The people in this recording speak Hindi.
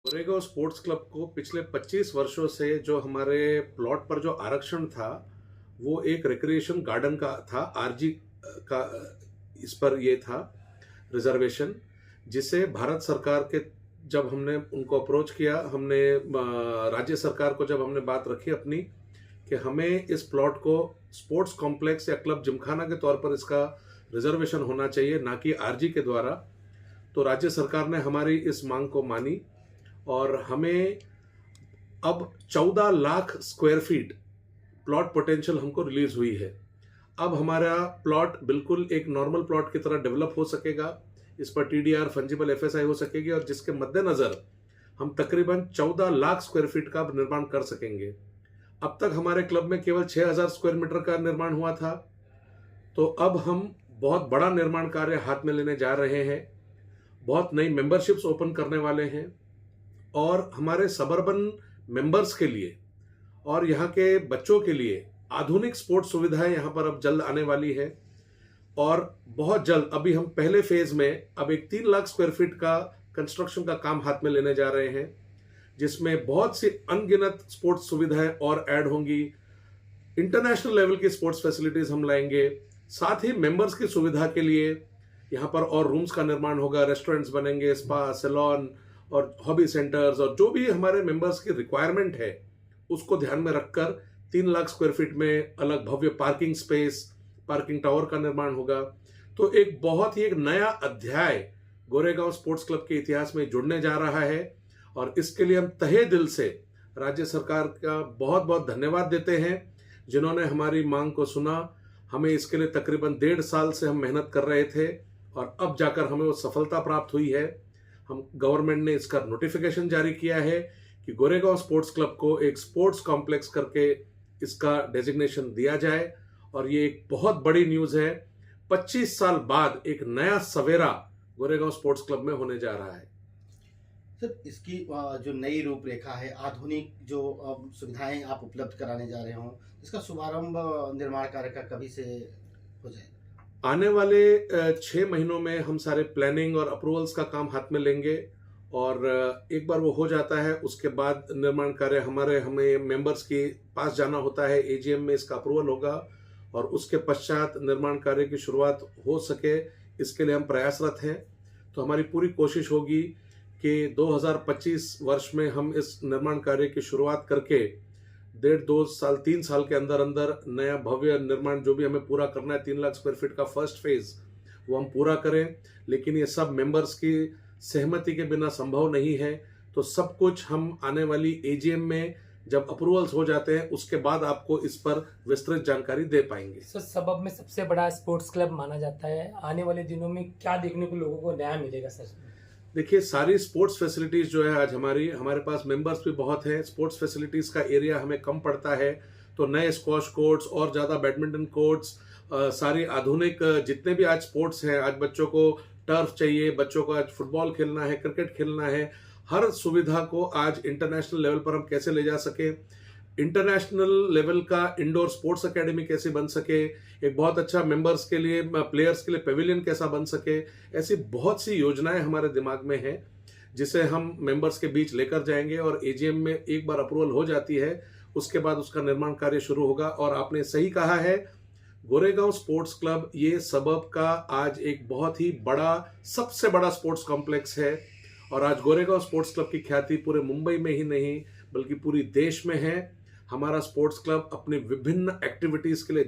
गोरेगांव स्पोर्ट्स क्लब को पिछले 25 वर्षों से जो हमारे प्लॉट पर जो आरक्षण था वो एक रिक्रिएशन गार्डन का था। आरजी का इस पर ये था रिजर्वेशन, जिसे भारत सरकार के जब हमने उनको अप्रोच किया, हमने राज्य सरकार को जब हमने बात रखी अपनी कि हमें इस प्लॉट को स्पोर्ट्स कॉम्प्लेक्स या क्लब जिमखाना के तौर पर इसका रिजर्वेशन होना चाहिए, ना कि आरजी के द्वारा, तो राज्य सरकार ने हमारी इस मांग को मानी और हमें अब 14 lakh square feet plot potential हमको रिलीज हुई है। अब हमारा प्लॉट बिल्कुल एक नॉर्मल प्लॉट की तरह डेवलप हो सकेगा, इस पर टीडीआर फंजिबल एफएसआई हो सकेगी और जिसके मद्देनजर हम तकरीबन 14 लाख स्क्वायर फीट का निर्माण कर सकेंगे। अब तक हमारे क्लब में केवल 6000 स्क्वायर मीटर का निर्माण हुआ था, तो अब हम बहुत बड़ा निर्माण कार्य हाथ में लेने जा रहे हैं। बहुत नई मेंबरशिप्स ओपन करने वाले हैं और हमारे सबर्बन मेंबर्स के लिए और यहाँ के बच्चों के लिए आधुनिक स्पोर्ट्स सुविधाएं यहाँ पर अब जल्द आने वाली है। और बहुत जल्द अभी हम पहले फेज में अब एक 3 लाख स्क्वायर फीट का कंस्ट्रक्शन का काम हाथ में लेने जा रहे हैं, जिसमें बहुत सी अनगिनत स्पोर्ट्स सुविधाएं और ऐड होंगी। इंटरनेशनल लेवल की स्पोर्ट्स फैसिलिटीज हम लाएंगे, साथ ही मेंबर्स की सुविधा के लिए यहाँ पर और रूम्स का निर्माण होगा, रेस्टोरेंट्स बनेंगे, स्पा, सैलून और हॉबी सेंटर्स, और जो भी हमारे मेंबर्स की रिक्वायरमेंट है उसको ध्यान में रखकर 3 लाख स्क्वायर फीट में अलग भव्य पार्किंग स्पेस, पार्किंग टावर का निर्माण होगा। तो एक बहुत ही एक नया अध्याय गोरेगांव स्पोर्ट्स क्लब के इतिहास में जुड़ने जा रहा है और इसके लिए हम तहे दिल से राज्य सरकार का बहुत बहुत धन्यवाद देते हैं, जिन्होंने हमारी मांग को सुना। हमें इसके लिए तकरीबन 1.5 साल से हम मेहनत कर रहे थे और अब जाकर हमें वो सफलता प्राप्त हुई है। हम गवर्नमेंट ने इसका नोटिफिकेशन जारी किया है कि गोरेगांव स्पोर्ट्स क्लब को एक स्पोर्ट्स कॉम्प्लेक्स करके इसका डेजिग्नेशन दिया जाए और ये एक बहुत बड़ी न्यूज़ है। 25 साल बाद एक नया सवेरा गोरेगांव स्पोर्ट्स क्लब में होने जा रहा है। सर, इसकी जो नई रूपरेखा है, आधुनिक जो सुविधाएं आप उपलब्ध कराने जा रहे हो, इसका शुभारंभ निर्माण कार्य का कभी से हो जाए? आने वाले 6 महीनों में हम सारे प्लानिंग और अप्रूवल्स का काम हाथ में लेंगे और एक बार वो हो जाता है उसके बाद निर्माण कार्य हमें मेंबर्स के पास जाना होता है, एजीएम में इसका अप्रूवल होगा और उसके पश्चात निर्माण कार्य की शुरुआत हो सके, इसके लिए हम प्रयासरत हैं। तो हमारी पूरी कोशिश होगी कि 2025 वर्ष में हम इस निर्माण कार्य की शुरुआत करके 1.5-2 साल 3 साल के अंदर अंदर नया भव्य निर्माण जो भी हमें पूरा करना है, 3 लाख स्क्वायर फीट का फर्स्ट फेज, वो हम पूरा करें। लेकिन ये सब मेंबर्स की सहमति के बिना संभव नहीं है, तो सब कुछ हम आने वाली एजीएम में जब अप्रूवल्स हो जाते हैं उसके बाद आपको इस पर विस्तृत जानकारी दे पाएंगे। सर, सबब में सबसे बड़ा स्पोर्ट्स क्लब माना जाता है। आने वाले दिनों में क्या देखने को लोगों को नया मिलेगा सर? देखिए, सारी स्पोर्ट्स फैसिलिटीज जो है आज हमारे पास मेंबर्स भी बहुत हैं, स्पोर्ट्स फैसिलिटीज का एरिया हमें कम पड़ता है, तो नए स्क्वॉश कोर्ट्स और ज़्यादा बैडमिंटन कोर्ट्स, सारी आधुनिक जितने भी आज स्पोर्ट्स हैं, आज बच्चों को टर्फ चाहिए, बच्चों को आज फुटबॉल खेलना है, क्रिकेट खेलना है, हर सुविधा को आज इंटरनेशनल लेवल पर हम कैसे ले जा सके, इंटरनेशनल लेवल का इंडोर स्पोर्ट्स एकेडमी कैसे बन सके, एक बहुत अच्छा मेंबर्स के लिए, प्लेयर्स के लिए पेविलियन कैसा बन सके, ऐसी बहुत सी योजनाएं हमारे दिमाग में हैं जिसे हम मेंबर्स के बीच लेकर जाएंगे और एजीएम में एक बार अप्रूवल हो जाती है उसके बाद उसका निर्माण कार्य शुरू होगा। और आपने सही कहा है, गोरेगांव स्पोर्ट्स क्लब ये सबब का आज एक बहुत ही बड़ा, सबसे बड़ा स्पोर्ट्स कॉम्प्लेक्स है और आज गोरेगांव स्पोर्ट्स क्लब की ख्याति पूरे मुंबई में ही नहीं बल्कि पूरी देश में है। हमारा स्पोर्ट्स क्लब अपनी विभिन्न एक्टिविटीज के लिए